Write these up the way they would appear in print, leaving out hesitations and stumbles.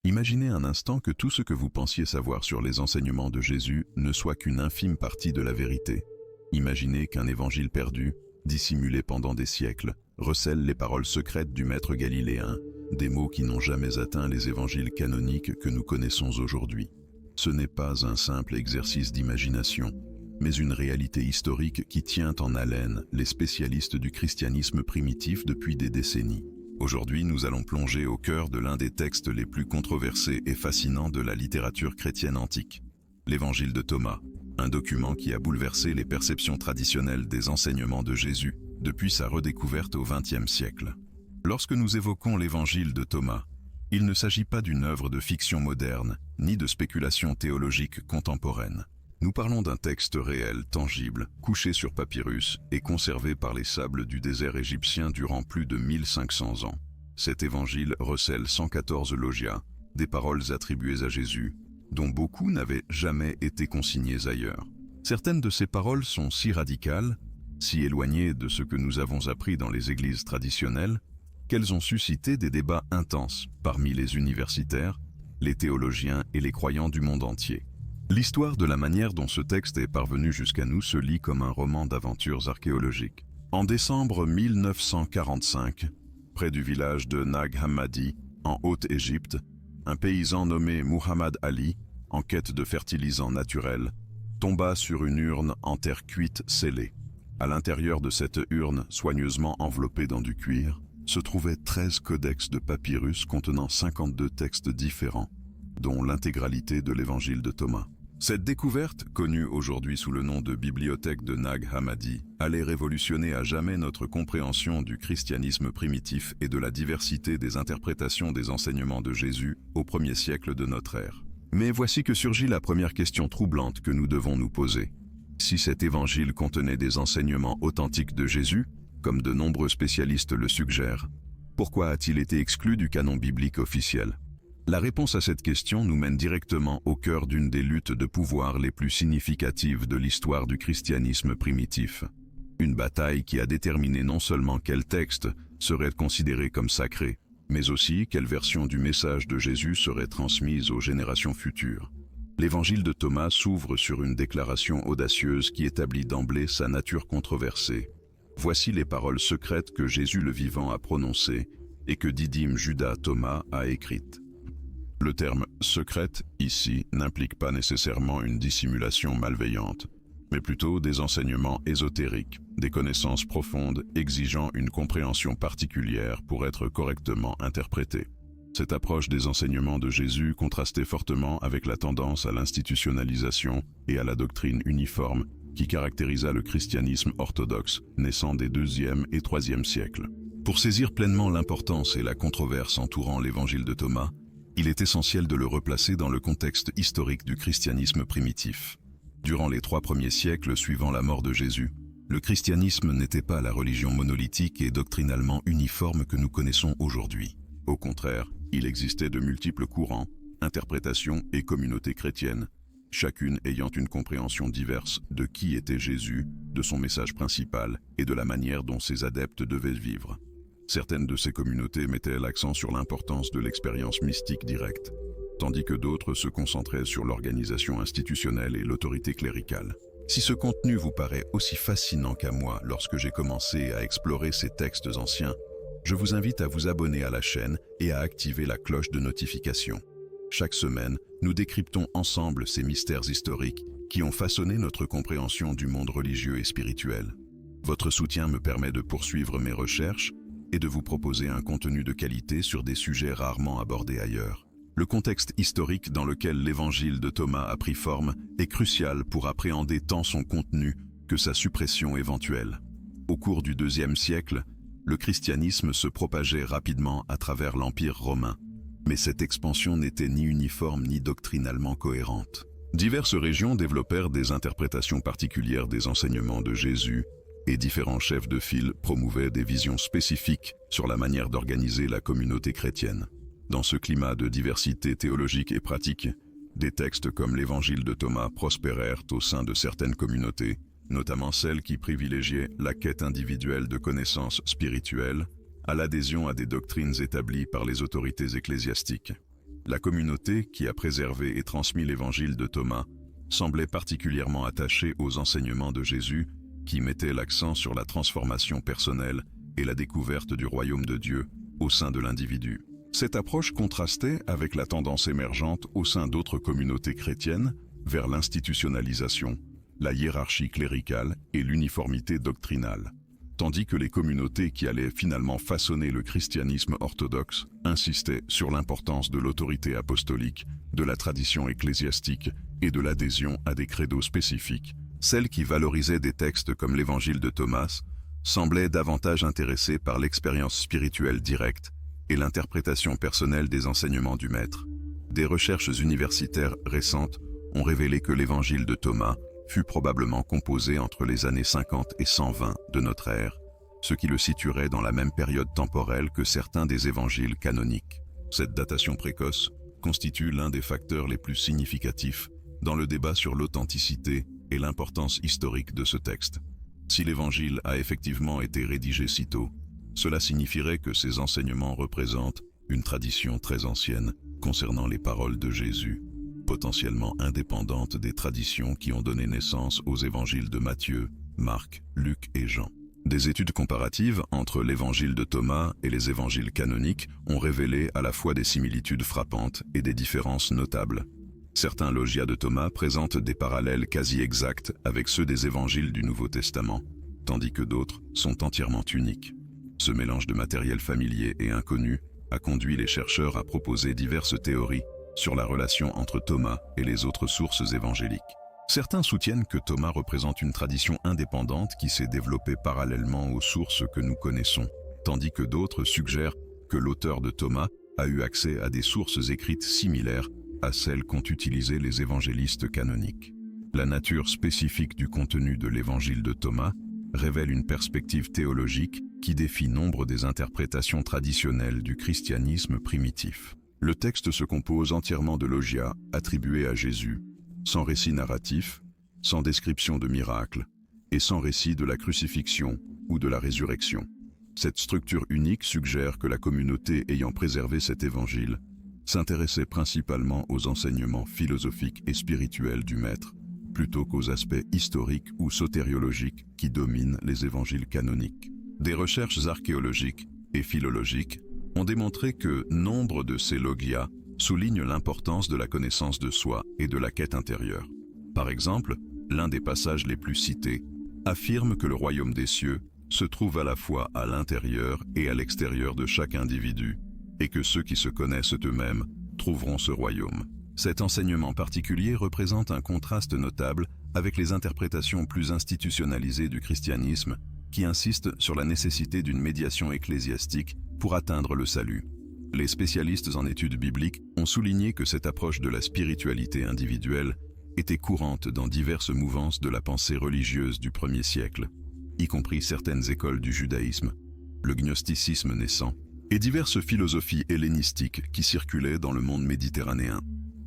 Imaginez un instant que tout ce que vous pensiez savoir sur les enseignements de Jésus ne soit qu'une infime partie de la vérité. Imaginez qu'un évangile perdu, dissimulé pendant des siècles, recèle les paroles secrètes du maître galiléen, des mots qui n'ont jamais atteint les évangiles canoniques que nous connaissons aujourd'hui. Ce n'est pas un simple exercice d'imagination, mais une réalité historique qui tient en haleine les spécialistes du christianisme primitif depuis des décennies. Aujourd'hui, nous allons plonger au cœur de l'un des textes les plus controversés et fascinants de la littérature chrétienne antique, l'Évangile de Thomas, un document qui a bouleversé les perceptions traditionnelles des enseignements de Jésus depuis sa redécouverte au XXe siècle. Lorsque nous évoquons l'Évangile de Thomas, il ne s'agit pas d'une œuvre de fiction moderne, ni de spéculation théologique contemporaine. Nous parlons d'un texte réel, tangible, couché sur papyrus et conservé par les sables du désert égyptien durant plus de 1500 ans. Cet évangile recèle 114 logia, des paroles attribuées à Jésus, dont beaucoup n'avaient jamais été consignées ailleurs. Certaines de ces paroles sont si radicales, si éloignées de ce que nous avons appris dans les églises traditionnelles, qu'elles ont suscité des débats intenses parmi les universitaires, les théologiens et les croyants du monde entier. L'histoire de la manière dont ce texte est parvenu jusqu'à nous se lit comme un roman d'aventures archéologiques. En décembre 1945, près du village de Nag Hammadi, en Haute-Égypte, un paysan nommé Muhammad Ali, en quête de fertilisants naturels, tomba sur une urne en terre cuite scellée. À l'intérieur de cette urne, soigneusement enveloppée dans du cuir, se trouvaient 13 codex de papyrus contenant 52 textes différents, dont l'intégralité de l'évangile de Thomas. Cette découverte, connue aujourd'hui sous le nom de bibliothèque de Nag Hammadi, allait révolutionner à jamais notre compréhension du christianisme primitif et de la diversité des interprétations des enseignements de Jésus au 1er siècle de notre ère. Mais voici que surgit la première question troublante que nous devons nous poser. Si cet évangile contenait des enseignements authentiques de Jésus, comme de nombreux spécialistes le suggèrent, pourquoi a-t-il été exclu du canon biblique officiel ? La réponse à cette question nous mène directement au cœur d'une des luttes de pouvoir les plus significatives de l'histoire du christianisme primitif. Une bataille qui a déterminé non seulement quel texte serait considéré comme sacré, mais aussi quelle version du message de Jésus serait transmise aux générations futures. L'évangile de Thomas s'ouvre sur une déclaration audacieuse qui établit d'emblée sa nature controversée. Voici les paroles secrètes que Jésus le vivant a prononcées et que Didyme Judas Thomas a écrites. Le terme « secrète » ici n'implique pas nécessairement une dissimulation malveillante, mais plutôt des enseignements ésotériques, des connaissances profondes exigeant une compréhension particulière pour être correctement interprétées. Cette approche des enseignements de Jésus contrastait fortement avec la tendance à l'institutionnalisation et à la doctrine uniforme qui caractérisa le christianisme orthodoxe naissant des 2e et 3e siècles. Pour saisir pleinement l'importance et la controverse entourant l'évangile de Thomas, il est essentiel de le replacer dans le contexte historique du christianisme primitif. Durant les 3 premiers siècles suivant la mort de Jésus, le christianisme n'était pas la religion monolithique et doctrinalement uniforme que nous connaissons aujourd'hui. Au contraire, il existait de multiples courants, interprétations et communautés chrétiennes, chacune ayant une compréhension diverse de qui était Jésus, de son message principal et de la manière dont ses adeptes devaient vivre. Certaines de ces communautés mettaient l'accent sur l'importance de l'expérience mystique directe, tandis que d'autres se concentraient sur l'organisation institutionnelle et l'autorité cléricale. Si ce contenu vous paraît aussi fascinant qu'à moi lorsque j'ai commencé à explorer ces textes anciens, je vous invite à vous abonner à la chaîne et à activer la cloche de notification. Chaque semaine, nous décryptons ensemble ces mystères historiques qui ont façonné notre compréhension du monde religieux et spirituel. Votre soutien me permet de poursuivre mes recherches et de vous proposer un contenu de qualité sur des sujets rarement abordés ailleurs. Le contexte historique dans lequel l'évangile de Thomas a pris forme est crucial pour appréhender tant son contenu que sa suppression éventuelle. Au cours du IIe siècle, le christianisme se propageait rapidement à travers l'Empire romain, mais cette expansion n'était ni uniforme ni doctrinalement cohérente. Diverses régions développèrent des interprétations particulières des enseignements de Jésus, et différents chefs de file promouvaient des visions spécifiques sur la manière d'organiser la communauté chrétienne. Dans ce climat de diversité théologique et pratique, des textes comme l'Évangile de Thomas prospérèrent au sein de certaines communautés, notamment celles qui privilégiaient la quête individuelle de connaissances spirituelles à l'adhésion à des doctrines établies par les autorités ecclésiastiques. La communauté qui a préservé et transmis l'évangile de Thomas semblait particulièrement attachée aux enseignements de Jésus qui mettaient l'accent sur la transformation personnelle et la découverte du royaume de Dieu au sein de l'individu. Cette approche contrastait avec la tendance émergente au sein d'autres communautés chrétiennes vers l'institutionnalisation, la hiérarchie cléricale et l'uniformité doctrinale, tandis que les communautés qui allaient finalement façonner le christianisme orthodoxe insistaient sur l'importance de l'autorité apostolique, de la tradition ecclésiastique et de l'adhésion à des credos spécifiques. Celles qui valorisaient des textes comme l'évangile de Thomas semblaient davantage intéressées par l'expérience spirituelle directe et l'interprétation personnelle des enseignements du Maître. Des recherches universitaires récentes ont révélé que l'évangile de Thomas fut probablement composé entre les années 50 et 120 de notre ère, ce qui le situerait dans la même période temporelle que certains des évangiles canoniques. Cette datation précoce constitue l'un des facteurs les plus significatifs dans le débat sur l'authenticité et l'importance historique de ce texte. Si l'évangile a effectivement été rédigé si tôt, cela signifierait que ces enseignements représentent une tradition très ancienne concernant les paroles de Jésus, potentiellement indépendantes des traditions qui ont donné naissance aux évangiles de Matthieu, Marc, Luc et Jean. Des études comparatives entre l'évangile de Thomas et les évangiles canoniques ont révélé à la fois des similitudes frappantes et des différences notables. Certains logias de Thomas présentent des parallèles quasi exacts avec ceux des évangiles du Nouveau Testament, tandis que d'autres sont entièrement uniques. Ce mélange de matériel familier et inconnu a conduit les chercheurs à proposer diverses théories sur la relation entre Thomas et les autres sources évangéliques. Certains soutiennent que Thomas représente une tradition indépendante qui s'est développée parallèlement aux sources que nous connaissons, tandis que d'autres suggèrent que l'auteur de Thomas a eu accès à des sources écrites similaires à celles qu'ont utilisées les évangélistes canoniques. La nature spécifique du contenu de l'évangile de Thomas révèle une perspective théologique qui défie nombre des interprétations traditionnelles du christianisme primitif. Le texte se compose entièrement de logias attribués à Jésus, sans récit narratif, sans description de miracles, et sans récit de la crucifixion ou de la résurrection. Cette structure unique suggère que la communauté ayant préservé cet évangile s'intéressait principalement aux enseignements philosophiques et spirituels du Maître, plutôt qu'aux aspects historiques ou sotériologiques qui dominent les évangiles canoniques. Des recherches archéologiques et philologiques ont démontré que nombre de ces logias soulignent l'importance de la connaissance de soi et de la quête intérieure. Par exemple, l'un des passages les plus cités affirme que le royaume des cieux se trouve à la fois à l'intérieur et à l'extérieur de chaque individu, et que ceux qui se connaissent eux-mêmes trouveront ce royaume. Cet enseignement particulier représente un contraste notable avec les interprétations plus institutionnalisées du christianisme qui insistent sur la nécessité d'une médiation ecclésiastique pour atteindre le salut. Les spécialistes en études bibliques ont souligné que cette approche de la spiritualité individuelle était courante dans diverses mouvances de la pensée religieuse du 1er siècle, y compris certaines écoles du judaïsme, le gnosticisme naissant, et diverses philosophies hellénistiques qui circulaient dans le monde méditerranéen.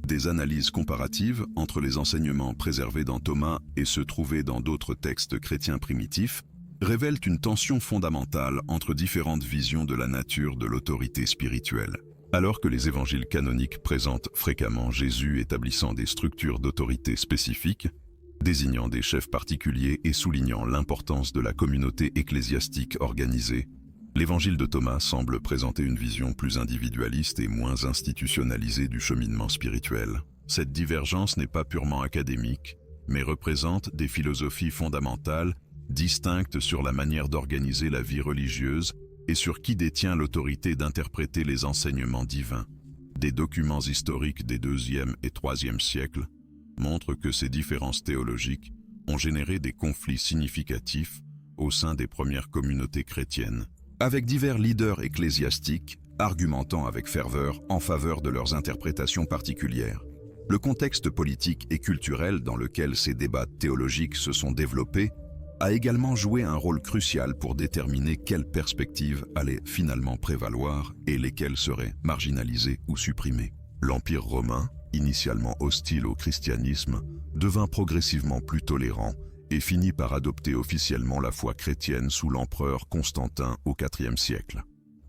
Des analyses comparatives entre les enseignements préservés dans Thomas et ceux trouvés dans d'autres textes chrétiens primitifs révèlent une tension fondamentale entre différentes visions de la nature de l'autorité spirituelle. Alors que les évangiles canoniques présentent fréquemment Jésus établissant des structures d'autorité spécifiques, désignant des chefs particuliers et soulignant l'importance de la communauté ecclésiastique organisée, l'évangile de Thomas semble présenter une vision plus individualiste et moins institutionnalisée du cheminement spirituel. Cette divergence n'est pas purement académique, mais représente des philosophies fondamentales distinctes sur la manière d'organiser la vie religieuse et sur qui détient l'autorité d'interpréter les enseignements divins. Des documents historiques des 2e et 3e siècles montrent que ces différences théologiques ont généré des conflits significatifs au sein des premières communautés chrétiennes, avec divers leaders ecclésiastiques argumentant avec ferveur en faveur de leurs interprétations particulières. Le contexte politique et culturel dans lequel ces débats théologiques se sont développés a également joué un rôle crucial pour déterminer quelles perspectives allaient finalement prévaloir et lesquelles seraient marginalisées ou supprimées. L'Empire romain, initialement hostile au christianisme, devint progressivement plus tolérant et finit par adopter officiellement la foi chrétienne sous l'empereur Constantin au IVe siècle.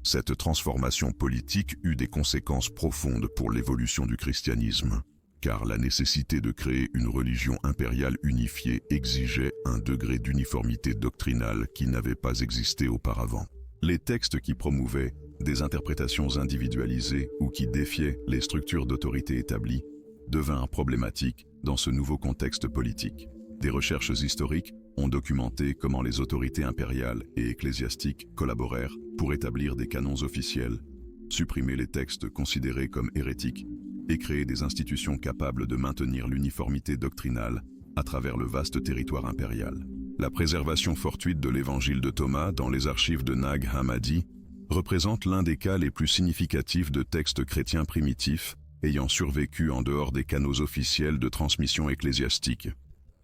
Cette transformation politique eut des conséquences profondes pour l'évolution du christianisme, car la nécessité de créer une religion impériale unifiée exigeait un degré d'uniformité doctrinale qui n'avait pas existé auparavant. Les textes qui promouvaient des interprétations individualisées ou qui défiaient les structures d'autorité établies devinrent problématiques dans ce nouveau contexte politique. Des recherches historiques ont documenté comment les autorités impériales et ecclésiastiques collaborèrent pour établir des canons officiels, supprimer les textes considérés comme hérétiques et créer des institutions capables de maintenir l'uniformité doctrinale à travers le vaste territoire impérial. La préservation fortuite de l'évangile de Thomas dans les archives de Nag Hammadi représente l'un des cas les plus significatifs de textes chrétiens primitifs ayant survécu en dehors des canaux officiels de transmission ecclésiastique.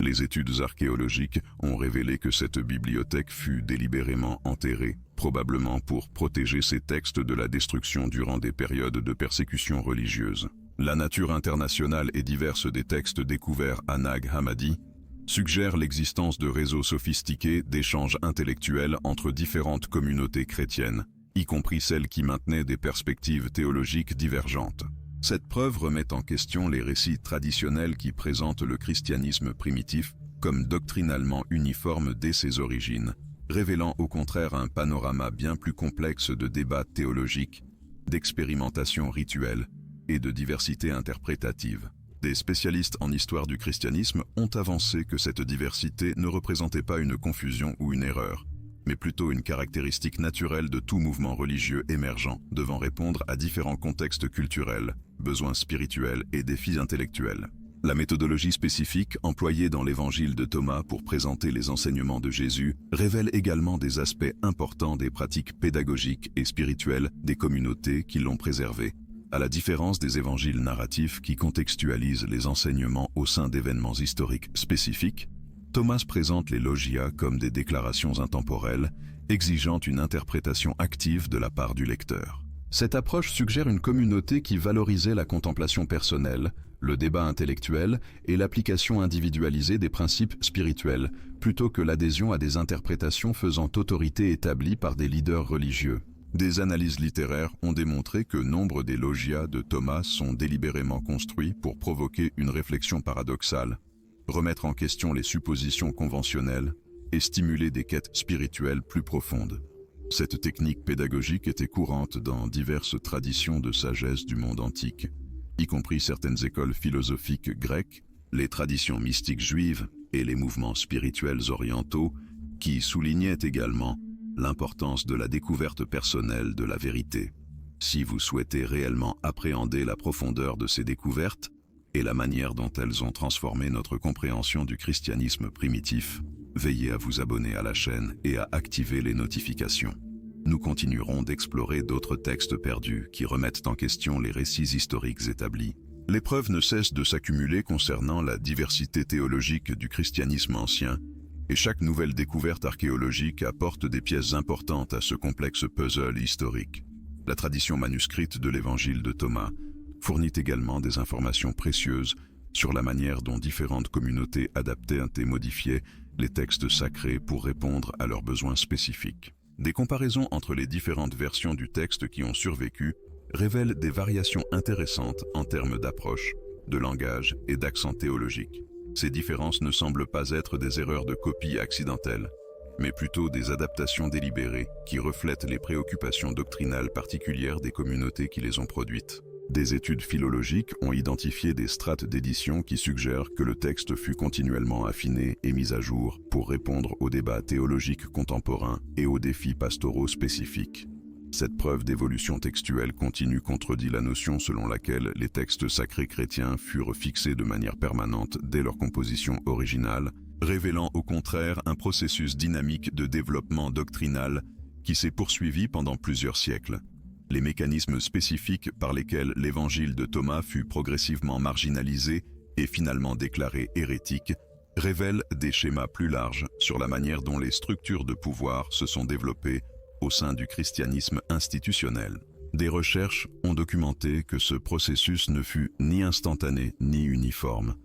Les études archéologiques ont révélé que cette bibliothèque fut délibérément enterrée, probablement pour protéger ces textes de la destruction durant des périodes de persécution religieuse. La nature internationale et diverse des textes découverts à Nag Hammadi suggère l'existence de réseaux sophistiqués d'échanges intellectuels entre différentes communautés chrétiennes, y compris celles qui maintenaient des perspectives théologiques divergentes. Cette preuve remet en question les récits traditionnels qui présentent le christianisme primitif comme doctrinalement uniforme dès ses origines, révélant au contraire un panorama bien plus complexe de débats théologiques, d'expérimentation rituelle et de diversité interprétative. Des spécialistes en histoire du christianisme ont avancé que cette diversité ne représentait pas une confusion ou une erreur, mais plutôt une caractéristique naturelle de tout mouvement religieux émergent devant répondre à différents contextes culturels, besoins spirituels et défis intellectuels. La méthodologie spécifique employée dans l'évangile de Thomas pour présenter les enseignements de Jésus révèle également des aspects importants des pratiques pédagogiques et spirituelles des communautés qui l'ont préservé, à la différence des évangiles narratifs qui contextualisent les enseignements au sein d'événements historiques spécifiques. Thomas présente les logia comme des déclarations intemporelles, exigeant une interprétation active de la part du lecteur. Cette approche suggère une communauté qui valorisait la contemplation personnelle, le débat intellectuel et l'application individualisée des principes spirituels, plutôt que l'adhésion à des interprétations faisant autorité établies par des leaders religieux. Des analyses littéraires ont démontré que nombre des logia de Thomas sont délibérément construits pour provoquer une réflexion paradoxale, remettre en question les suppositions conventionnelles et stimuler des quêtes spirituelles plus profondes. Cette technique pédagogique était courante dans diverses traditions de sagesse du monde antique, y compris certaines écoles philosophiques grecques, les traditions mystiques juives et les mouvements spirituels orientaux, qui soulignaient également l'importance de la découverte personnelle de la vérité. Si vous souhaitez réellement appréhender la profondeur de ces découvertes et la manière dont elles ont transformé notre compréhension du christianisme primitif, veillez à vous abonner à la chaîne et à activer les notifications. Nous continuerons d'explorer d'autres textes perdus qui remettent en question les récits historiques établis. Les preuves ne cessent de s'accumuler concernant la diversité théologique du christianisme ancien, et chaque nouvelle découverte archéologique apporte des pièces importantes à ce complexe puzzle historique. La tradition manuscrite de l'évangile de Thomas fournit également des informations précieuses sur la manière dont différentes communautés adaptaient et modifiaient les textes sacrés pour répondre à leurs besoins spécifiques. Des comparaisons entre les différentes versions du texte qui ont survécu révèlent des variations intéressantes en termes d'approche, de langage et d'accent théologique. Ces différences ne semblent pas être des erreurs de copie accidentelles, mais plutôt des adaptations délibérées qui reflètent les préoccupations doctrinales particulières des communautés qui les ont produites. Des études philologiques ont identifié des strates d'édition qui suggèrent que le texte fut continuellement affiné et mis à jour pour répondre aux débats théologiques contemporains et aux défis pastoraux spécifiques. Cette preuve d'évolution textuelle continue contredit la notion selon laquelle les textes sacrés chrétiens furent fixés de manière permanente dès leur composition originale, révélant au contraire un processus dynamique de développement doctrinal qui s'est poursuivi pendant plusieurs siècles. Les mécanismes spécifiques par lesquels l'évangile de Thomas fut progressivement marginalisé et finalement déclaré hérétique révèlent des schémas plus larges sur la manière dont les structures de pouvoir se sont développées au sein du christianisme institutionnel. Des recherches ont documenté que ce processus ne fut ni instantané ni uniforme,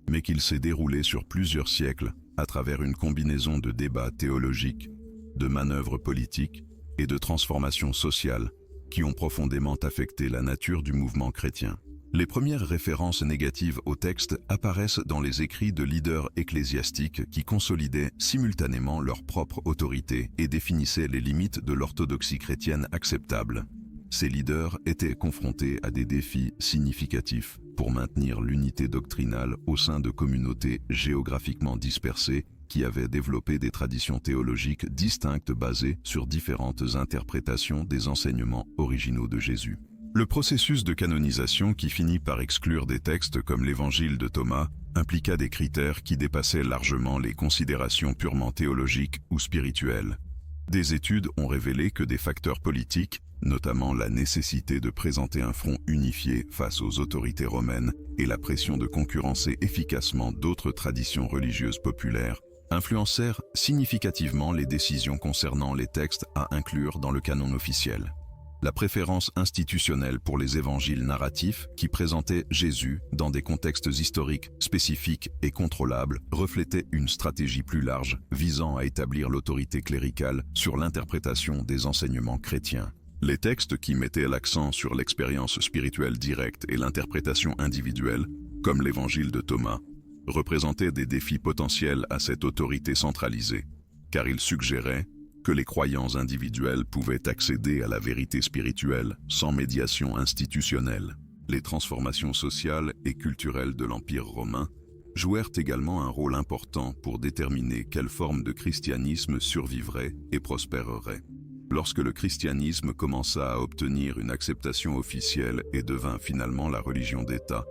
mais qu'il s'est déroulé sur plusieurs siècles à travers une combinaison de débats théologiques, de manœuvres politiques et de transformation sociale qui ont profondément affecté la nature du mouvement chrétien. Les premières références négatives au texte apparaissent dans les écrits de leaders ecclésiastiques qui consolidaient simultanément leur propre autorité et définissaient les limites de l'orthodoxie chrétienne acceptable. Ces leaders étaient confrontés à des défis significatifs pour maintenir l'unité doctrinale au sein de communautés géographiquement dispersées qui avaient développé des traditions théologiques distinctes basées sur différentes interprétations des enseignements originaux de Jésus. Le processus de canonisation qui finit par exclure des textes comme l'Évangile de Thomas impliqua des critères qui dépassaient largement les considérations purement théologiques ou spirituelles. Des études ont révélé que des facteurs politiques, notamment la nécessité de présenter un front unifié face aux autorités romaines et la pression de concurrencer efficacement d'autres traditions religieuses populaires, influencèrent significativement les décisions concernant les textes à inclure dans le canon officiel. La préférence institutionnelle pour les évangiles narratifs qui présentaient Jésus dans des contextes historiques spécifiques et contrôlables reflétait une stratégie plus large visant à établir l'autorité cléricale sur l'interprétation des enseignements chrétiens. Les textes qui mettaient l'accent sur l'expérience spirituelle directe et l'interprétation individuelle, comme l'évangile de Thomas, représentaient des défis potentiels à cette autorité centralisée, car ils suggéraient que les croyants individuels pouvaient accéder à la vérité spirituelle sans médiation institutionnelle. Les transformations sociales et culturelles de l'Empire romain jouèrent également un rôle important pour déterminer quelle forme de christianisme survivrait et prospérerait. Lorsque le christianisme commença à obtenir une acceptation officielle et devint finalement la religion d'État,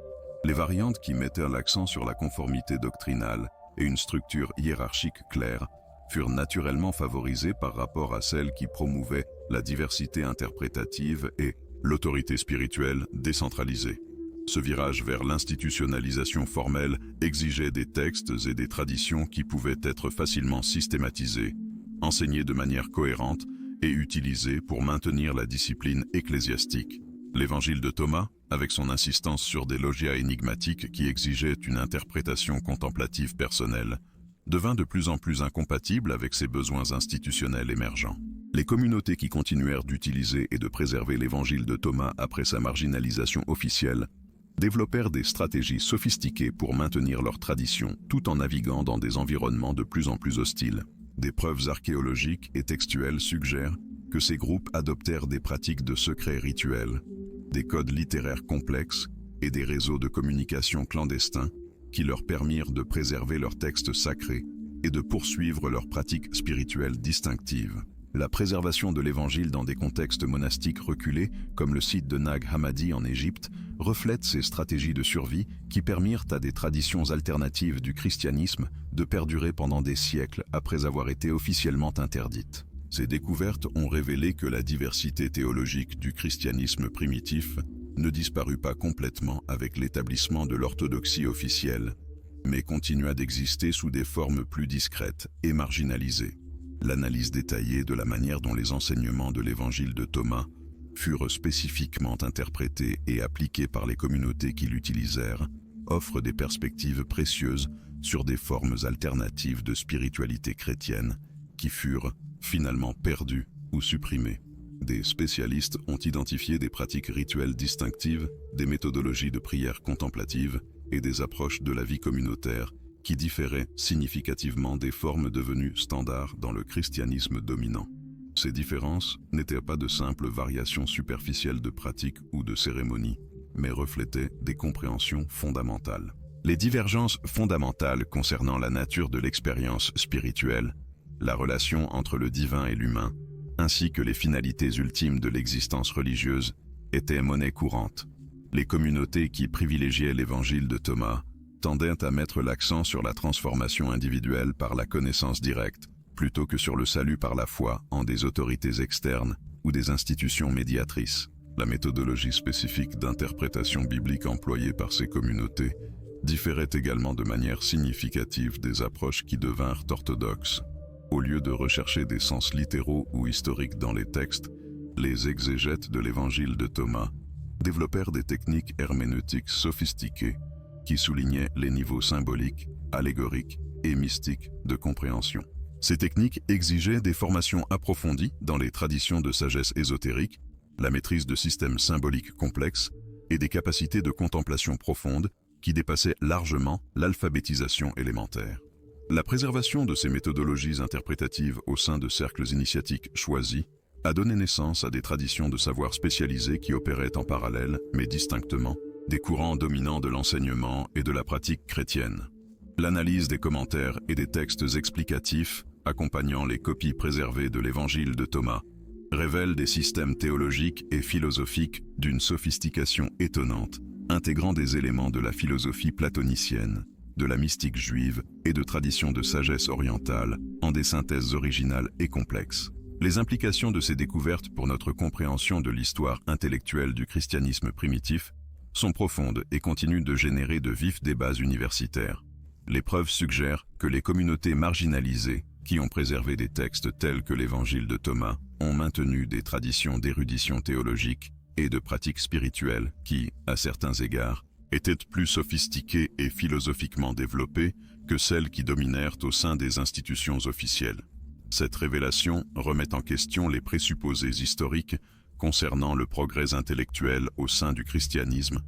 les variantes qui mettaient l'accent sur la conformité doctrinale et une structure hiérarchique claire furent naturellement favorisées par rapport à celles qui promouvaient la diversité interprétative et l'autorité spirituelle décentralisée. Ce virage vers l'institutionnalisation formelle exigeait des textes et des traditions qui pouvaient être facilement systématisés, enseignés de manière cohérente et utilisés pour maintenir la discipline ecclésiastique. L'évangile de Thomas, avec son insistance sur des logia énigmatiques qui exigeaient une interprétation contemplative personnelle, devint de plus en plus incompatible avec ses besoins institutionnels émergents. Les communautés qui continuèrent d'utiliser et de préserver l'évangile de Thomas après sa marginalisation officielle développèrent des stratégies sophistiquées pour maintenir leur tradition tout en naviguant dans des environnements de plus en plus hostiles. Des preuves archéologiques et textuelles suggèrent que ces groupes adoptèrent des pratiques de secret rituels, des codes littéraires complexes et des réseaux de communication clandestins qui leur permirent de préserver leurs textes sacrés et de poursuivre leurs pratiques spirituelles distinctives. La préservation de l'évangile dans des contextes monastiques reculés, comme le site de Nag Hammadi en Égypte, reflète ces stratégies de survie qui permirent à des traditions alternatives du christianisme de perdurer pendant des siècles après avoir été officiellement interdites. Ces découvertes ont révélé que la diversité théologique du christianisme primitif ne disparut pas complètement avec l'établissement de l'orthodoxie officielle, mais continua d'exister sous des formes plus discrètes et marginalisées. L'analyse détaillée de la manière dont les enseignements de l'évangile de Thomas furent spécifiquement interprétés et appliqués par les communautés qui l'utilisèrent offre des perspectives précieuses sur des formes alternatives de spiritualité chrétienne qui furent finalement perdues ou supprimées. Des spécialistes ont identifié des pratiques rituelles distinctives, des méthodologies de prière contemplative et des approches de la vie communautaire qui différaient significativement des formes devenues standards dans le christianisme dominant. Ces différences n'étaient pas de simples variations superficielles de pratiques ou de cérémonies, mais reflétaient des compréhensions fondamentales. Les divergences fondamentales concernant la nature de l'expérience spirituelle, la relation entre le divin et l'humain, ainsi que les finalités ultimes de l'existence religieuse, étaient monnaie courante. Les communautés qui privilégiaient l'évangile de Thomas tendaient à mettre l'accent sur la transformation individuelle par la connaissance directe, plutôt que sur le salut par la foi en des autorités externes ou des institutions médiatrices. La méthodologie spécifique d'interprétation biblique employée par ces communautés différait également de manière significative des approches qui devinrent orthodoxes. Au lieu de rechercher des sens littéraux ou historiques dans les textes, les exégètes de l'évangile de Thomas développèrent des techniques herméneutiques sophistiquées qui soulignaient les niveaux symboliques, allégoriques et mystiques de compréhension. Ces techniques exigeaient des formations approfondies dans les traditions de sagesse ésotérique, la maîtrise de systèmes symboliques complexes et des capacités de contemplation profonde qui dépassaient largement l'alphabétisation élémentaire. La préservation de ces méthodologies interprétatives au sein de cercles initiatiques choisis a donné naissance à des traditions de savoir spécialisées qui opéraient en parallèle, mais distinctement, des courants dominants de l'enseignement et de la pratique chrétienne. L'analyse des commentaires et des textes explicatifs accompagnant les copies préservées de l'Évangile de Thomas révèle des systèmes théologiques et philosophiques d'une sophistication étonnante, intégrant des éléments de la philosophie platonicienne, de la mystique juive et de traditions de sagesse orientale en des synthèses originales et complexes. Les implications de ces découvertes pour notre compréhension de l'histoire intellectuelle du christianisme primitif sont profondes et continuent de générer de vifs débats universitaires. Les preuves suggèrent que les communautés marginalisées, qui ont préservé des textes tels que l'Évangile de Thomas, ont maintenu des traditions d'érudition théologique et de pratiques spirituelles qui, à certains égards, étaient plus sophistiquées et philosophiquement développées que celles qui dominèrent au sein des institutions officielles. Cette révélation remet en question les présupposés historiques concernant le progrès intellectuel au sein du christianisme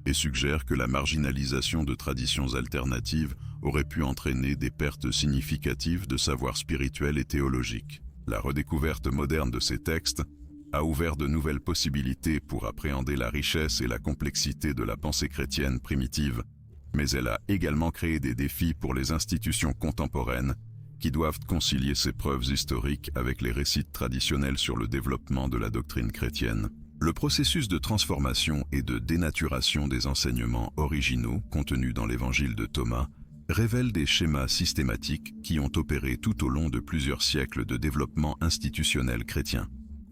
et suggère que la marginalisation de traditions alternatives aurait pu entraîner des pertes significatives de savoir spirituel et théologique. La redécouverte moderne de ces textes a ouvert de nouvelles possibilités pour appréhender la richesse et la complexité de la pensée chrétienne primitive, mais elle a également créé des défis pour les institutions contemporaines qui doivent concilier ces preuves historiques avec les récits traditionnels sur le développement de la doctrine chrétienne. Le processus de transformation et de dénaturation des enseignements originaux contenus dans l'Évangile de Thomas révèle des schémas systématiques qui ont opéré tout au long de plusieurs siècles de développement institutionnel chrétien.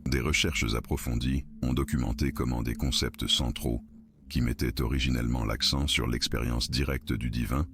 Des recherches approfondies ont documenté comment des concepts centraux, qui mettaient originellement l'accent sur l'expérience directe du divin,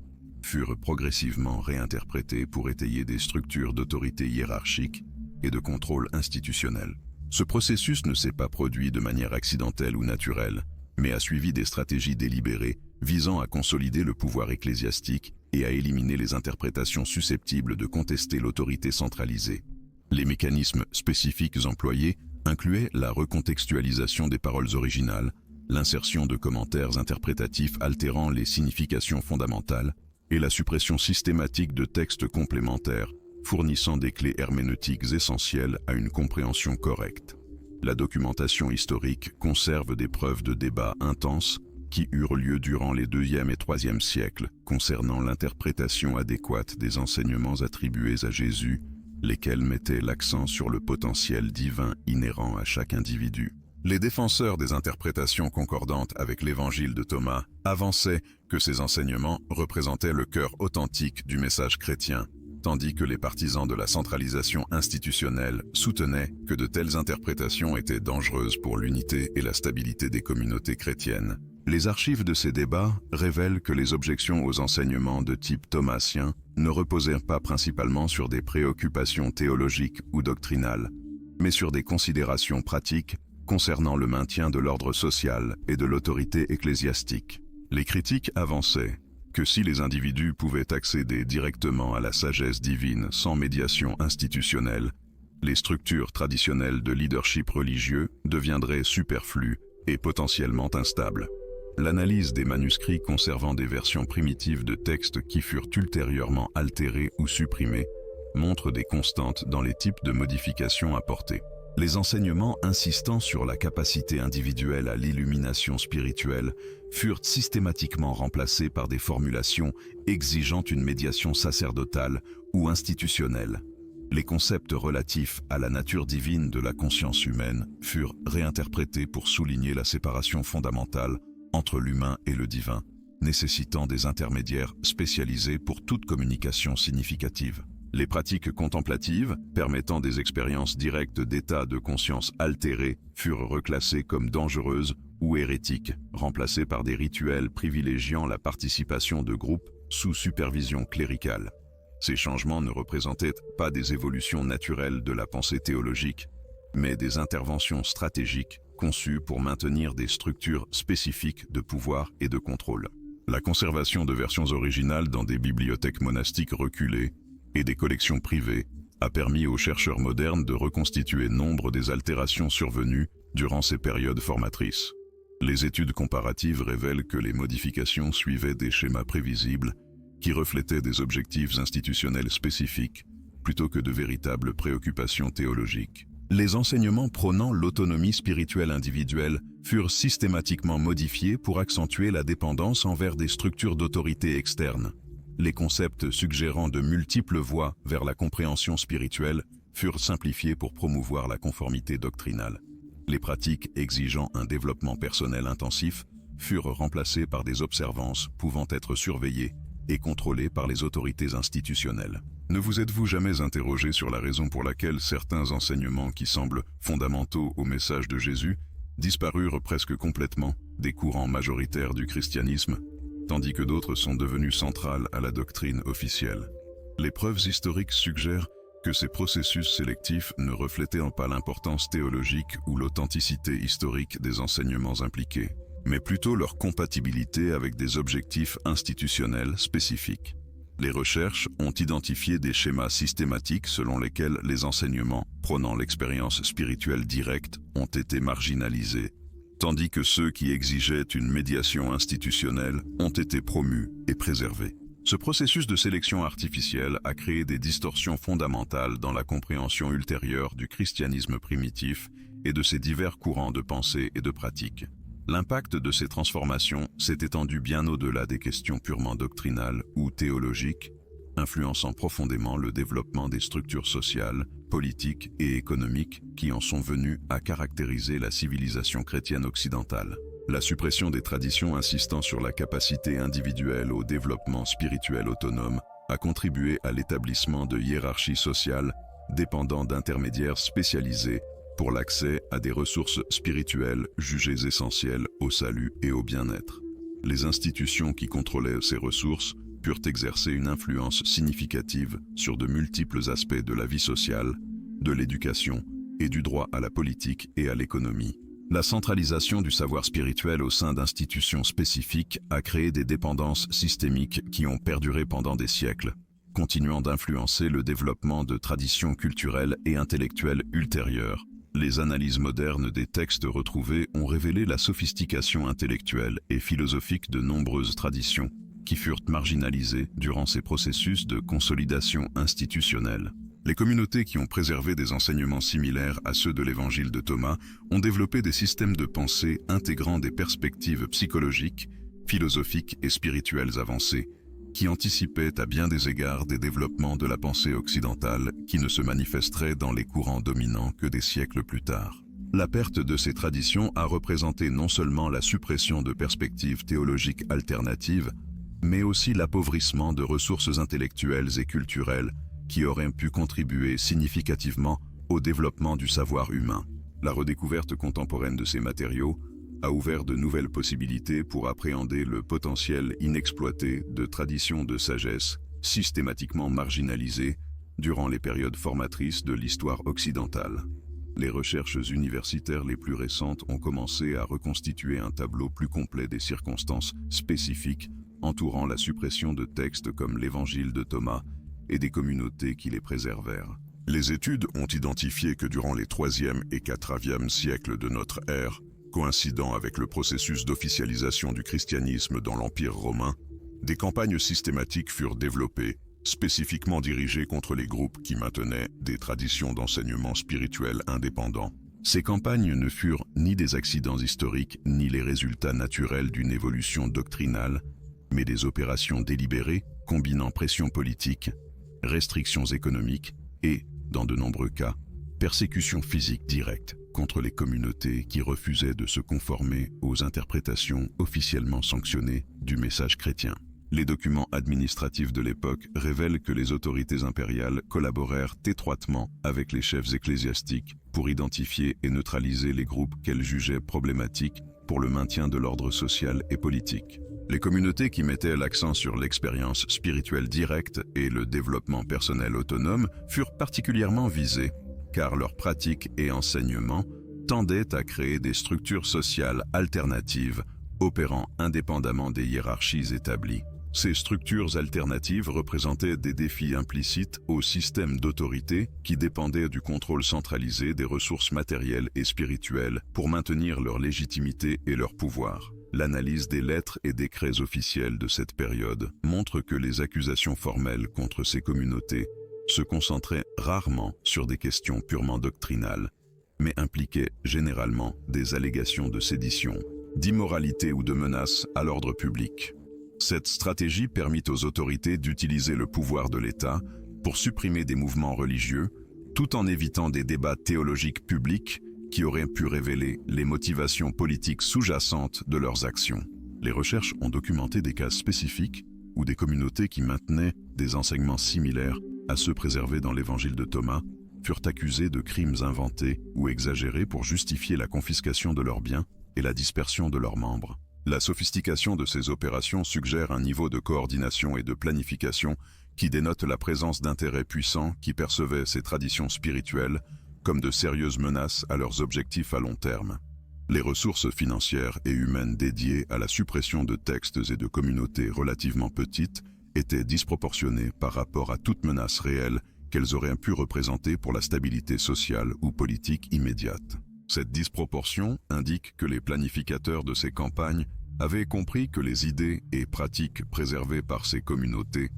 furent progressivement réinterprétés pour étayer des structures d'autorité hiérarchique et de contrôle institutionnel. Ce processus ne s'est pas produit de manière accidentelle ou naturelle, mais a suivi des stratégies délibérées visant à consolider le pouvoir ecclésiastique et à éliminer les interprétations susceptibles de contester l'autorité centralisée. Les mécanismes spécifiques employés incluaient la recontextualisation des paroles originales, l'insertion de commentaires interprétatifs altérant les significations fondamentales et la suppression systématique de textes complémentaires fournissant des clés herméneutiques essentielles à une compréhension correcte. La documentation historique conserve des preuves de débats intenses qui eurent lieu durant les 2e et 3e siècles concernant l'interprétation adéquate des enseignements attribués à Jésus, lesquels mettaient l'accent sur le potentiel divin inhérent à chaque individu. Les défenseurs des interprétations concordantes avec l'Évangile de Thomas avançaient que ces enseignements représentaient le cœur authentique du message chrétien, tandis que les partisans de la centralisation institutionnelle soutenaient que de telles interprétations étaient dangereuses pour l'unité et la stabilité des communautés chrétiennes. Les archives de ces débats révèlent que les objections aux enseignements de type thomasien ne reposèrent pas principalement sur des préoccupations théologiques ou doctrinales, mais sur des considérations pratiques concernant le maintien de l'ordre social et de l'autorité ecclésiastique. Les critiques avançaient que si les individus pouvaient accéder directement à la sagesse divine sans médiation institutionnelle, les structures traditionnelles de leadership religieux deviendraient superflues et potentiellement instables. L'analyse des manuscrits conservant des versions primitives de textes qui furent ultérieurement altérés ou supprimés montre des constantes dans les types de modifications apportées. Les enseignements insistant sur la capacité individuelle à l'illumination spirituelle furent systématiquement remplacés par des formulations exigeant une médiation sacerdotale ou institutionnelle. Les concepts relatifs à la nature divine de la conscience humaine furent réinterprétés pour souligner la séparation fondamentale entre l'humain et le divin, nécessitant des intermédiaires spécialisés pour toute communication significative. Les pratiques contemplatives, permettant des expériences directes d'états de conscience altérés, furent reclassées comme dangereuses ou hérétiques, remplacées par des rituels privilégiant la participation de groupes sous supervision cléricale. Ces changements ne représentaient pas des évolutions naturelles de la pensée théologique, mais des interventions stratégiques conçues pour maintenir des structures spécifiques de pouvoir et de contrôle. La conservation de versions originales dans des bibliothèques monastiques reculées et des collections privées a permis aux chercheurs modernes de reconstituer nombre des altérations survenues durant ces périodes formatrices. Les études comparatives révèlent que les modifications suivaient des schémas prévisibles qui reflétaient des objectifs institutionnels spécifiques plutôt que de véritables préoccupations théologiques. Les enseignements prônant l'autonomie spirituelle individuelle furent systématiquement modifiés pour accentuer la dépendance envers des structures d'autorité externes. Les concepts suggérant de multiples voies vers la compréhension spirituelle furent simplifiés pour promouvoir la conformité doctrinale. Les pratiques exigeant un développement personnel intensif furent remplacées par des observances pouvant être surveillées et contrôlées par les autorités institutionnelles. Ne vous êtes-vous jamais interrogé sur la raison pour laquelle certains enseignements qui semblent fondamentaux au message de Jésus disparurent presque complètement des courants majoritaires du christianisme, tandis que d'autres sont devenus centrales à la doctrine officielle? Les preuves historiques suggèrent que ces processus sélectifs ne reflétaient pas l'importance théologique ou l'authenticité historique des enseignements impliqués, mais plutôt leur compatibilité avec des objectifs institutionnels spécifiques. Les recherches ont identifié des schémas systématiques selon lesquels les enseignements prônant l'expérience spirituelle directe ont été marginalisés, tandis que ceux qui exigeaient une médiation institutionnelle ont été promus et préservés. Ce processus de sélection artificielle a créé des distorsions fondamentales dans la compréhension ultérieure du christianisme primitif et de ses divers courants de pensée et de pratique. L'impact de ces transformations s'est étendu bien au-delà des questions purement doctrinales ou théologiques, influençant profondément le développement des structures sociales, politiques et économiques qui en sont venues à caractériser la civilisation chrétienne occidentale. La suppression des traditions insistant sur la capacité individuelle au développement spirituel autonome a contribué à l'établissement de hiérarchies sociales dépendant d'intermédiaires spécialisés pour l'accès à des ressources spirituelles jugées essentielles au salut et au bien-être. Les institutions qui contrôlaient ces ressources purent exercer une influence significative sur de multiples aspects de la vie sociale, de l'éducation et du droit à la politique et à l'économie. La centralisation du savoir spirituel au sein d'institutions spécifiques a créé des dépendances systémiques qui ont perduré pendant des siècles, continuant d'influencer le développement de traditions culturelles et intellectuelles ultérieures. Les analyses modernes des textes retrouvés ont révélé la sophistication intellectuelle et philosophique de nombreuses traditions qui furent marginalisées durant ces processus de consolidation institutionnelle. Les communautés qui ont préservé des enseignements similaires à ceux de l'évangile de Thomas ont développé des systèmes de pensée intégrant des perspectives psychologiques, philosophiques et spirituelles avancées, qui anticipaient à bien des égards des développements de la pensée occidentale qui ne se manifesteraient dans les courants dominants que des siècles plus tard. La perte de ces traditions a représenté non seulement la suppression de perspectives théologiques alternatives, mais aussi l'appauvrissement de ressources intellectuelles et culturelles qui auraient pu contribuer significativement au développement du savoir humain. La redécouverte contemporaine de ces matériaux a ouvert de nouvelles possibilités pour appréhender le potentiel inexploité de traditions de sagesse systématiquement marginalisées durant les périodes formatrices de l'histoire occidentale. Les recherches universitaires les plus récentes ont commencé à reconstituer un tableau plus complet des circonstances spécifiques entourant la suppression de textes comme l'Évangile de Thomas et des communautés qui les préservèrent. Les études ont identifié que durant les 3e et 4e siècles de notre ère, coïncidant avec le processus d'officialisation du christianisme dans l'Empire romain, des campagnes systématiques furent développées, spécifiquement dirigées contre les groupes qui maintenaient des traditions d'enseignement spirituel indépendants. Ces campagnes ne furent ni des accidents historiques ni les résultats naturels d'une évolution doctrinale, mais des opérations délibérées combinant pression politique, restrictions économiques et, dans de nombreux cas, persécutions physiques directes contre les communautés qui refusaient de se conformer aux interprétations officiellement sanctionnées du message chrétien. Les documents administratifs de l'époque révèlent que les autorités impériales collaborèrent étroitement avec les chefs ecclésiastiques pour identifier et neutraliser les groupes qu'elles jugeaient problématiques pour le maintien de l'ordre social et politique. Les communautés qui mettaient l'accent sur l'expérience spirituelle directe et le développement personnel autonome furent particulièrement visées, car leurs pratiques et enseignements tendaient à créer des structures sociales alternatives opérant indépendamment des hiérarchies établies. Ces structures alternatives représentaient des défis implicites au système d'autorité qui dépendait du contrôle centralisé des ressources matérielles et spirituelles pour maintenir leur légitimité et leur pouvoir. L'analyse des lettres et décrets officiels de cette période montre que les accusations formelles contre ces communautés se concentraient rarement sur des questions purement doctrinales, mais impliquaient généralement des allégations de sédition, d'immoralité ou de menaces à l'ordre public. Cette stratégie permit aux autorités d'utiliser le pouvoir de l'État pour supprimer des mouvements religieux, tout en évitant des débats théologiques publics qui auraient pu révéler les motivations politiques sous-jacentes de leurs actions. Les recherches ont documenté des cas spécifiques où des communautés qui maintenaient des enseignements similaires à ceux préservés dans l'évangile de Thomas furent accusées de crimes inventés ou exagérés pour justifier la confiscation de leurs biens et la dispersion de leurs membres. La sophistication de ces opérations suggère un niveau de coordination et de planification qui dénote la présence d'intérêts puissants qui percevaient ces traditions spirituelles comme de sérieuses menaces à leurs objectifs à long terme. Les ressources financières et humaines dédiées à la suppression de textes et de communautés relativement petites étaient disproportionnées par rapport à toute menace réelle qu'elles auraient pu représenter pour la stabilité sociale ou politique immédiate. Cette disproportion indique que les planificateurs de ces campagnes avaient compris que les idées et pratiques préservées par ces communautés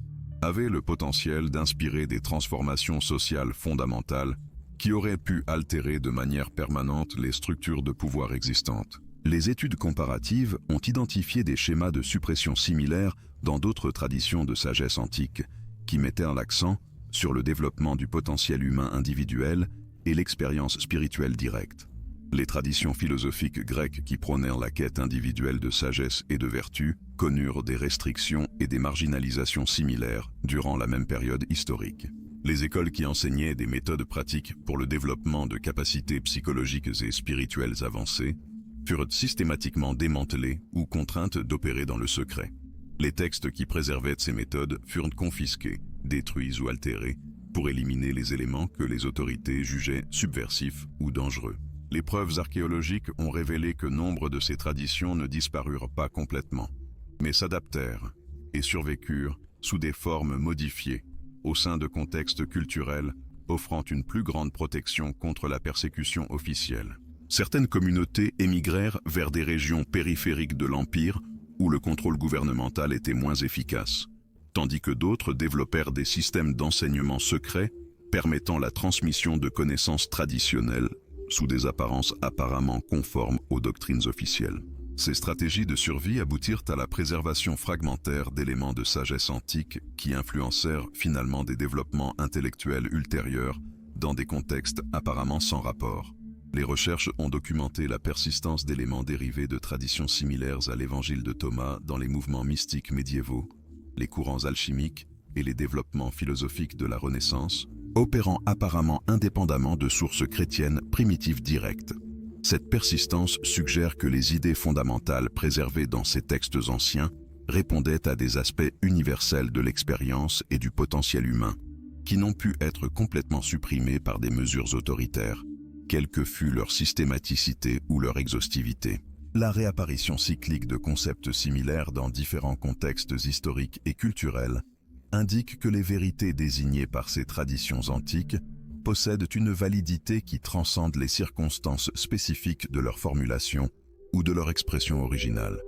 avaient le potentiel d'inspirer des transformations sociales fondamentales qui auraient pu altérer de manière permanente les structures de pouvoir existantes. Les études comparatives ont identifié des schémas de suppression similaires dans d'autres traditions de sagesse antique, qui mettaient l'accent sur le développement du potentiel humain individuel et l'expérience spirituelle directe. Les traditions philosophiques grecques qui prônèrent la quête individuelle de sagesse et de vertu connurent des restrictions et des marginalisations similaires durant la même période historique. Les écoles qui enseignaient des méthodes pratiques pour le développement de capacités psychologiques et spirituelles avancées furent systématiquement démantelées ou contraintes d'opérer dans le secret. Les textes qui préservaient ces méthodes furent confisqués, détruits ou altérés pour éliminer les éléments que les autorités jugeaient subversifs ou dangereux. Les preuves archéologiques ont révélé que nombre de ces traditions ne disparurent pas complètement, mais s'adaptèrent et survécurent sous des formes modifiées, au sein de contextes culturels offrant une plus grande protection contre la persécution officielle. Certaines communautés émigrèrent vers des régions périphériques de l'Empire où le contrôle gouvernemental était moins efficace, tandis que d'autres développèrent des systèmes d'enseignement secrets permettant la transmission de connaissances traditionnelles sous des apparences apparemment conformes aux doctrines officielles. Ces stratégies de survie aboutirent à la préservation fragmentaire d'éléments de sagesse antique qui influencèrent finalement des développements intellectuels ultérieurs dans des contextes apparemment sans rapport. Les recherches ont documenté la persistance d'éléments dérivés de traditions similaires à l'évangile de Thomas dans les mouvements mystiques médiévaux, les courants alchimiques et les développements philosophiques de la Renaissance, opérant apparemment indépendamment de sources chrétiennes primitives directes. Cette persistance suggère que les idées fondamentales préservées dans ces textes anciens répondaient à des aspects universels de l'expérience et du potentiel humain, qui n'ont pu être complètement supprimés par des mesures autoritaires, quelle que fût leur systématicité ou leur exhaustivité. La réapparition cyclique de concepts similaires dans différents contextes historiques et culturels indique que les vérités désignées par ces traditions antiques possèdent une validité qui transcende les circonstances spécifiques de leur formulation ou de leur expression originale.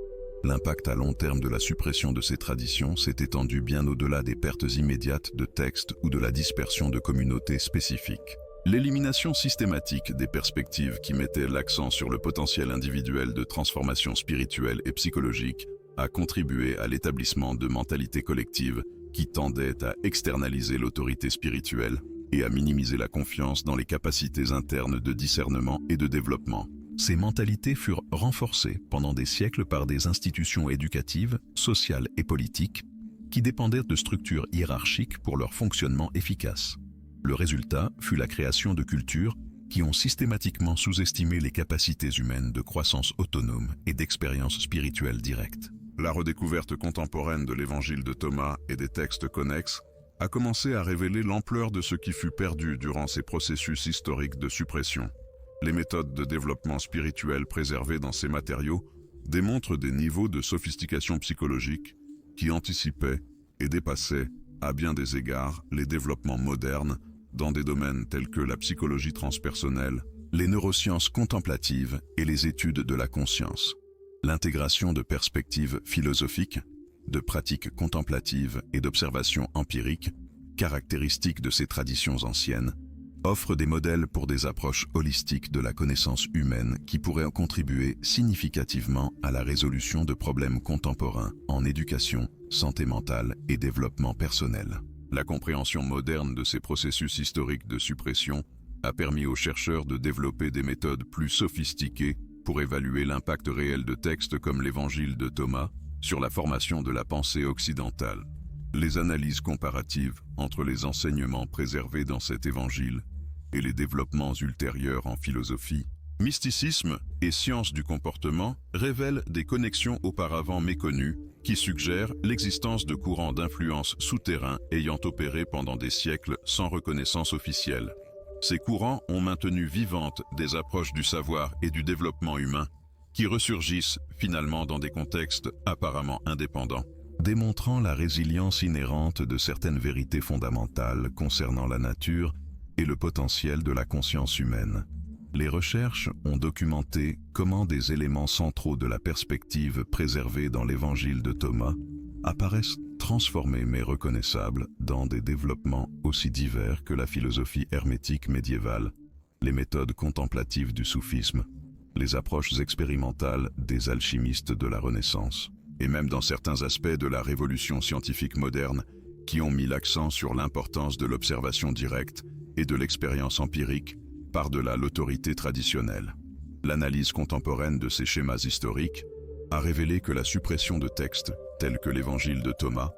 L'impact à long terme de la suppression de ces traditions s'est étendu bien au-delà des pertes immédiates de textes ou de la dispersion de communautés spécifiques. L'élimination systématique des perspectives qui mettaient l'accent sur le potentiel individuel de transformation spirituelle et psychologique a contribué à l'établissement de mentalités collectives qui tendaient à externaliser l'autorité spirituelle et à minimiser la confiance dans les capacités internes de discernement et de développement. Ces mentalités furent renforcées pendant des siècles par des institutions éducatives, sociales et politiques qui dépendaient de structures hiérarchiques pour leur fonctionnement efficace. Le résultat fut la création de cultures qui ont systématiquement sous-estimé les capacités humaines de croissance autonome et d'expérience spirituelle directe. La redécouverte contemporaine de l'évangile de Thomas et des textes connexes a commencé à révéler l'ampleur de ce qui fut perdu durant ces processus historiques de suppression. Les méthodes de développement spirituel préservées dans ces matériaux démontrent des niveaux de sophistication psychologique qui anticipait et dépassait, à bien des égards, les développements modernes dans des domaines tels que la psychologie transpersonnelle, les neurosciences contemplatives et les études de la conscience. L'intégration de perspectives philosophiques, de pratiques contemplatives et d'observations empiriques, caractéristiques de ces traditions anciennes, offre des modèles pour des approches holistiques de la connaissance humaine qui pourraient contribuer significativement à la résolution de problèmes contemporains en éducation, santé mentale et développement personnel. La compréhension moderne de ces processus historiques de suppression a permis aux chercheurs de développer des méthodes plus sophistiquées pour évaluer l'impact réel de textes comme l'Évangile de Thomas sur la formation de la pensée occidentale. Les analyses comparatives entre les enseignements préservés dans cet évangile et les développements ultérieurs en philosophie, mysticisme et sciences du comportement révèlent des connexions auparavant méconnues qui suggèrent l'existence de courants d'influence souterrains ayant opéré pendant des siècles sans reconnaissance officielle. Ces courants ont maintenu vivantes des approches du savoir et du développement humain qui ressurgissent finalement dans des contextes apparemment indépendants, démontrant la résilience inhérente de certaines vérités fondamentales concernant la nature et le potentiel de la conscience humaine. Les recherches ont documenté comment des éléments centraux de la perspective préservée dans l'Évangile de Thomas apparaissent transformés mais reconnaissables dans des développements aussi divers que la philosophie hermétique médiévale, les méthodes contemplatives du soufisme, les approches expérimentales des alchimistes de la Renaissance, et même dans certains aspects de la révolution scientifique moderne qui ont mis l'accent sur l'importance de l'observation directe et de l'expérience empirique par-delà l'autorité traditionnelle. L'analyse contemporaine de ces schémas historiques a révélé que la suppression de textes, tels que l'Évangile de Thomas,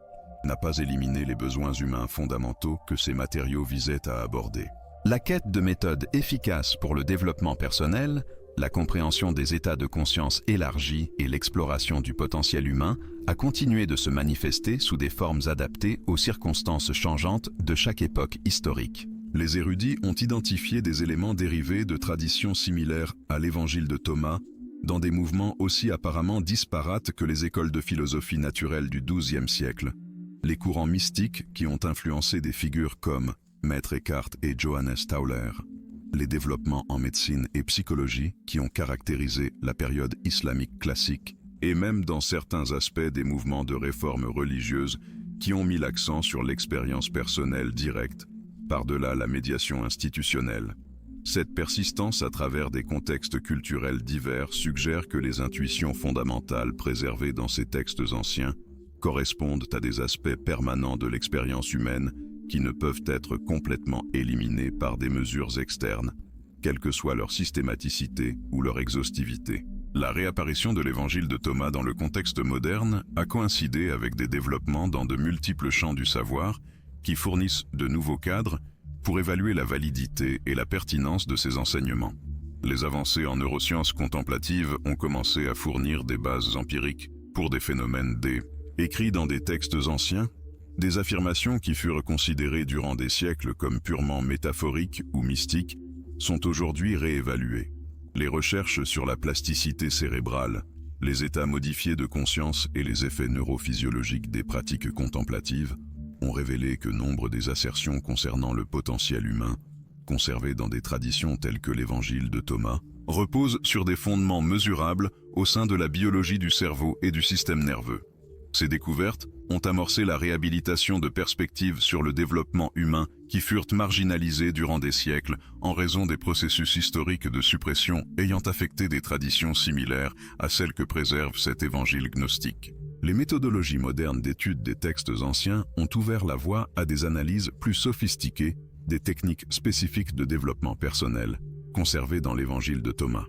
n'a pas éliminé les besoins humains fondamentaux que ces matériaux visaient à aborder. La quête de méthodes efficaces pour le développement personnel, la compréhension des états de conscience élargis et l'exploration du potentiel humain a continué de se manifester sous des formes adaptées aux circonstances changeantes de chaque époque historique. Les érudits ont identifié des éléments dérivés de traditions similaires à l'Évangile de Thomas dans des mouvements aussi apparemment disparates que les écoles de philosophie naturelle du XIIe siècle. Les courants mystiques qui ont influencé des figures comme Maître Eckhart et Johannes Tauler, les développements en médecine et psychologie qui ont caractérisé la période islamique classique, et même dans certains aspects des mouvements de réforme religieuse qui ont mis l'accent sur l'expérience personnelle directe, par-delà la médiation institutionnelle. Cette persistance à travers des contextes culturels divers suggère que les intuitions fondamentales préservées dans ces textes anciens correspondent à des aspects permanents de l'expérience humaine qui ne peuvent être complètement éliminés par des mesures externes, quelle que soit leur systématicité ou leur exhaustivité. La réapparition de l'Évangile de Thomas dans le contexte moderne a coïncidé avec des développements dans de multiples champs du savoir qui fournissent de nouveaux cadres pour évaluer la validité et la pertinence de ces enseignements. Les avancées en neurosciences contemplatives ont commencé à fournir des bases empiriques pour des phénomènes écrits dans des textes anciens, des affirmations qui furent considérées durant des siècles comme purement métaphoriques ou mystiques sont aujourd'hui réévaluées. Les recherches sur la plasticité cérébrale, les états modifiés de conscience et les effets neurophysiologiques des pratiques contemplatives ont révélé que nombre des assertions concernant le potentiel humain, conservées dans des traditions telles que l'Évangile de Thomas, reposent sur des fondements mesurables au sein de la biologie du cerveau et du système nerveux. Ces découvertes ont amorcé la réhabilitation de perspectives sur le développement humain qui furent marginalisées durant des siècles en raison des processus historiques de suppression ayant affecté des traditions similaires à celles que préserve cet évangile gnostique. Les méthodologies modernes d'étude des textes anciens ont ouvert la voie à des analyses plus sophistiquées des techniques spécifiques de développement personnel conservées dans l'Évangile de Thomas.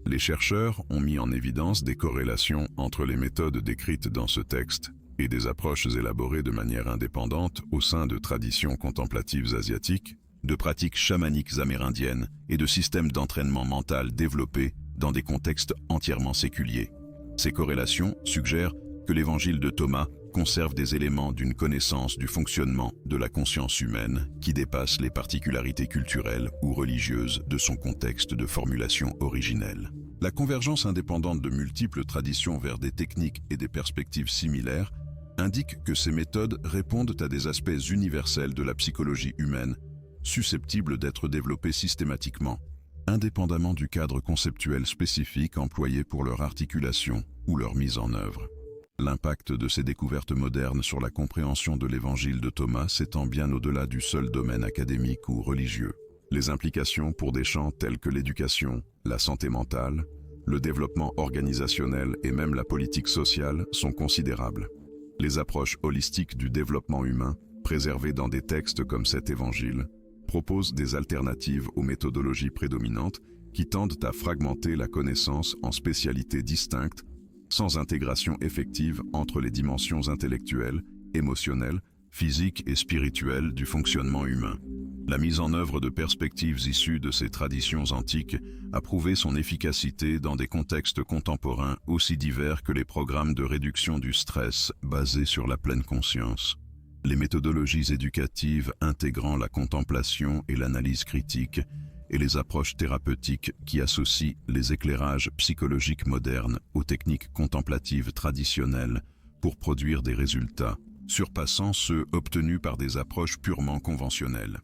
Les chercheurs ont mis en évidence des corrélations entre les méthodes décrites dans ce texte et des approches élaborées de manière indépendante au sein de traditions contemplatives asiatiques, de pratiques chamaniques amérindiennes et de systèmes d'entraînement mental développés dans des contextes entièrement séculiers. Ces corrélations suggèrent que l'Évangile de Thomas conserve des éléments d'une connaissance du fonctionnement de la conscience humaine qui dépasse les particularités culturelles ou religieuses de son contexte de formulation originelle. La convergence indépendante de multiples traditions vers des techniques et des perspectives similaires indiquent que ces méthodes répondent à des aspects universels de la psychologie humaine, susceptibles d'être développés systématiquement, indépendamment du cadre conceptuel spécifique employé pour leur articulation ou leur mise en œuvre. L'impact de ces découvertes modernes sur la compréhension de l'évangile de Thomas s'étend bien au-delà du seul domaine académique ou religieux. Les implications pour des champs tels que l'éducation, la santé mentale, le développement organisationnel et même la politique sociale sont considérables. Les approches holistiques du développement humain, préservées dans des textes comme cet évangile, proposent des alternatives aux méthodologies prédominantes qui tendent à fragmenter la connaissance en spécialités distinctes, sans intégration effective entre les dimensions intellectuelles, émotionnelles, physiques et spirituelles du fonctionnement humain. La mise en œuvre de perspectives issues de ces traditions antiques a prouvé son efficacité dans des contextes contemporains aussi divers que les programmes de réduction du stress basés sur la pleine conscience. Les méthodologies éducatives intégrant la contemplation et l'analyse critique et les approches thérapeutiques qui associent les éclairages psychologiques modernes aux techniques contemplatives traditionnelles pour produire des résultats surpassant ceux obtenus par des approches purement conventionnelles.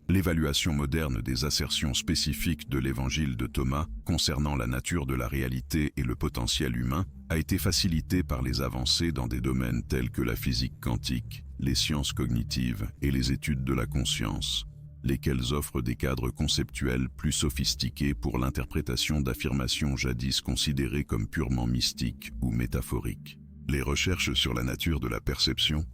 L'évaluation moderne des assertions spécifiques de l'évangile de Thomas concernant la nature de la réalité et le potentiel humain a été facilitée par les avancées dans des domaines tels que la physique quantique, les sciences cognitives et les études de la conscience, lesquelles offrent des cadres conceptuels plus sophistiqués pour l'interprétation d'affirmations jadis considérées comme purement mystiques ou métaphoriques. Les recherches sur la nature de la perception,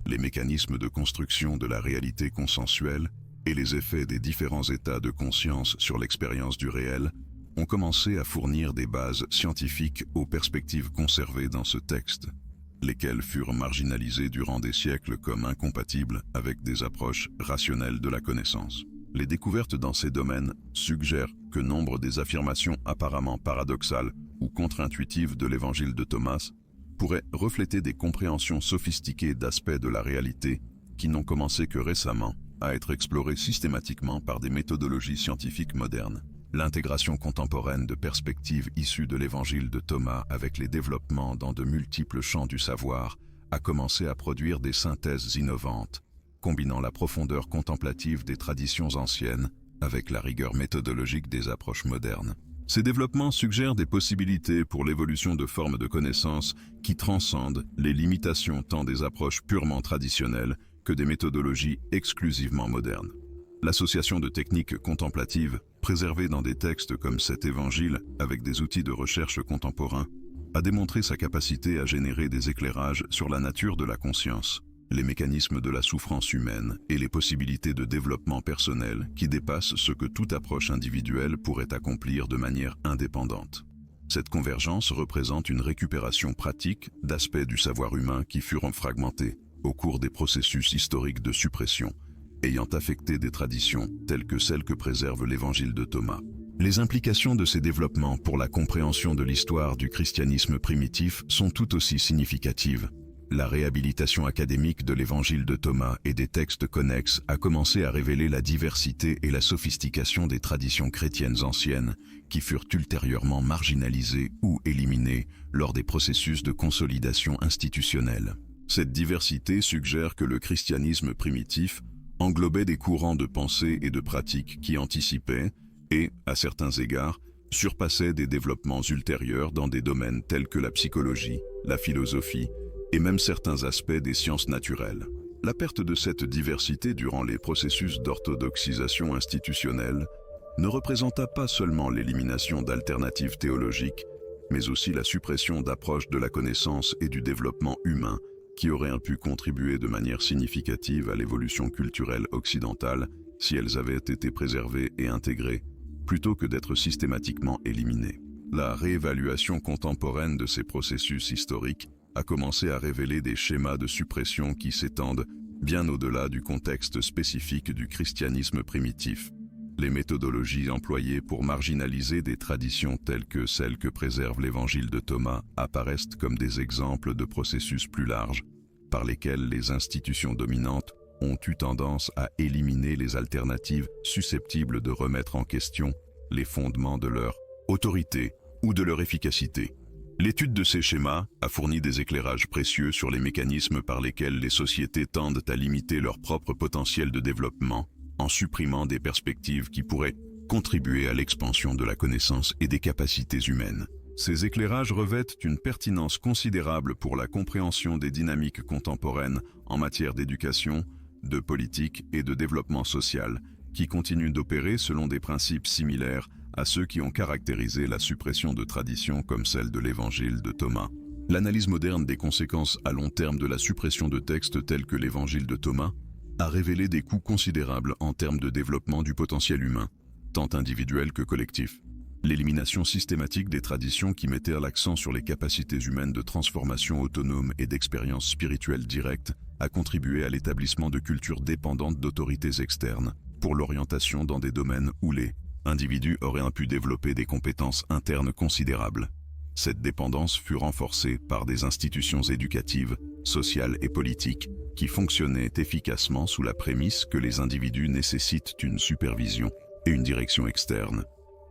les mécanismes de construction de la réalité consensuelle et les effets des différents états de conscience sur l'expérience du réel ont commencé à fournir des bases scientifiques aux perspectives conservées dans ce texte, lesquelles furent marginalisées durant des siècles comme incompatibles avec des approches rationnelles de la connaissance. Les découvertes dans ces domaines suggèrent que nombre des affirmations apparemment paradoxales ou contre-intuitives de l'évangile de Thomas pourraient refléter des compréhensions sophistiquées d'aspects de la réalité qui n'ont commencé que récemment à être explorées systématiquement par des méthodologies scientifiques modernes. L'intégration contemporaine de perspectives issues de l'évangile de Thomas avec les développements dans de multiples champs du savoir a commencé à produire des synthèses innovantes, combinant la profondeur contemplative des traditions anciennes avec la rigueur méthodologique des approches modernes. Ces développements suggèrent des possibilités pour l'évolution de formes de connaissances qui transcendent les limitations tant des approches purement traditionnelles que des méthodologies exclusivement modernes. L'association de techniques contemplatives, préservées dans des textes comme cet évangile avec des outils de recherche contemporains, a démontré sa capacité à générer des éclairages sur la nature de la conscience, les mécanismes de la souffrance humaine et les possibilités de développement personnel qui dépassent ce que toute approche individuelle pourrait accomplir de manière indépendante. Cette convergence représente une récupération pratique d'aspects du savoir humain qui furent fragmentés au cours des processus historiques de suppression, ayant affecté des traditions telles que celles que préserve l'évangile de Thomas. Les implications de ces développements pour la compréhension de l'histoire du christianisme primitif sont tout aussi significatives. La réhabilitation académique de l'évangile de Thomas et des textes connexes a commencé à révéler la diversité et la sophistication des traditions chrétiennes anciennes qui furent ultérieurement marginalisées ou éliminées lors des processus de consolidation institutionnelle. Cette diversité suggère que le christianisme primitif englobait des courants de pensée et de pratiques qui anticipaient et, à certains égards, surpassaient des développements ultérieurs dans des domaines tels que la psychologie, la philosophie et même certains aspects des sciences naturelles. La perte de cette diversité durant les processus d'orthodoxisation institutionnelle ne représenta pas seulement l'élimination d'alternatives théologiques, mais aussi la suppression d'approches de la connaissance et du développement humain qui auraient pu contribuer de manière significative à l'évolution culturelle occidentale si elles avaient été préservées et intégrées, plutôt que d'être systématiquement éliminées. La réévaluation contemporaine de ces processus historiques a commencé à révéler des schémas de suppression qui s'étendent bien au-delà du contexte spécifique du christianisme primitif. Les méthodologies employées pour marginaliser des traditions telles que celles que préserve l'évangile de Thomas apparaissent comme des exemples de processus plus larges, par lesquels les institutions dominantes ont eu tendance à éliminer les alternatives susceptibles de remettre en question les fondements de leur autorité ou de leur efficacité. L'étude de ces schémas a fourni des éclairages précieux sur les mécanismes par lesquels les sociétés tendent à limiter leur propre potentiel de développement, en supprimant des perspectives qui pourraient contribuer à l'expansion de la connaissance et des capacités humaines. Ces éclairages revêtent une pertinence considérable pour la compréhension des dynamiques contemporaines en matière d'éducation, de politique et de développement social, qui continuent d'opérer selon des principes similaires à ceux qui ont caractérisé la suppression de traditions comme celle de l'Évangile de Thomas. L'analyse moderne des conséquences à long terme de la suppression de textes tels que l'Évangile de Thomas a révélé des coûts considérables en termes de développement du potentiel humain, tant individuel que collectif. L'élimination systématique des traditions qui mettaient l'accent sur les capacités humaines de transformation autonome et d'expériences spirituelles directes a contribué à l'établissement de cultures dépendantes d'autorités externes pour l'orientation dans des domaines où les individus auraient pu développer des compétences internes considérables. Cette dépendance fut renforcée par des institutions éducatives, sociales et politiques qui fonctionnaient efficacement sous la prémisse que les individus nécessitent une supervision et une direction externe,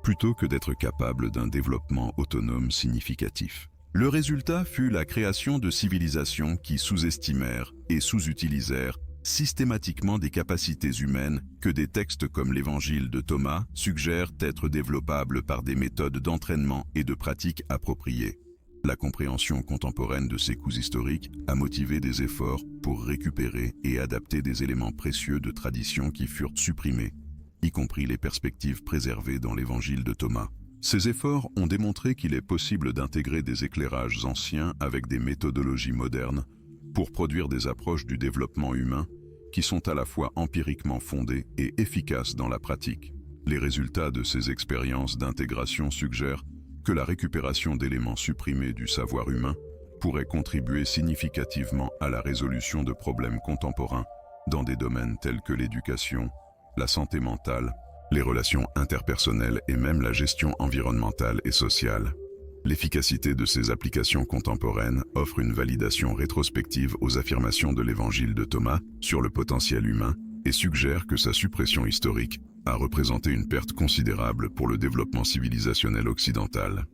plutôt que d'être capables d'un développement autonome significatif. Le résultat fut la création de civilisations qui sous-estimèrent et sous-utilisèrent systématiquement des capacités humaines que des textes comme l'Évangile de Thomas suggèrent être développables par des méthodes d'entraînement et de pratiques appropriées. La compréhension contemporaine de ces coûts historiques a motivé des efforts pour récupérer et adapter des éléments précieux de traditions qui furent supprimés, y compris les perspectives préservées dans l'Évangile de Thomas. Ces efforts ont démontré qu'il est possible d'intégrer des éclairages anciens avec des méthodologies modernes pour produire des approches du développement humain qui sont à la fois empiriquement fondées et efficaces dans la pratique. Les résultats de ces expériences d'intégration suggèrent que la récupération d'éléments supprimés du savoir humain pourrait contribuer significativement à la résolution de problèmes contemporains dans des domaines tels que l'éducation, la santé mentale, les relations interpersonnelles et même la gestion environnementale et sociale. L'efficacité de ces applications contemporaines offre une validation rétrospective aux affirmations de l'Évangile de Thomas sur le potentiel humain et suggère que sa suppression historique a représenté une perte considérable pour le développement civilisationnel occidental.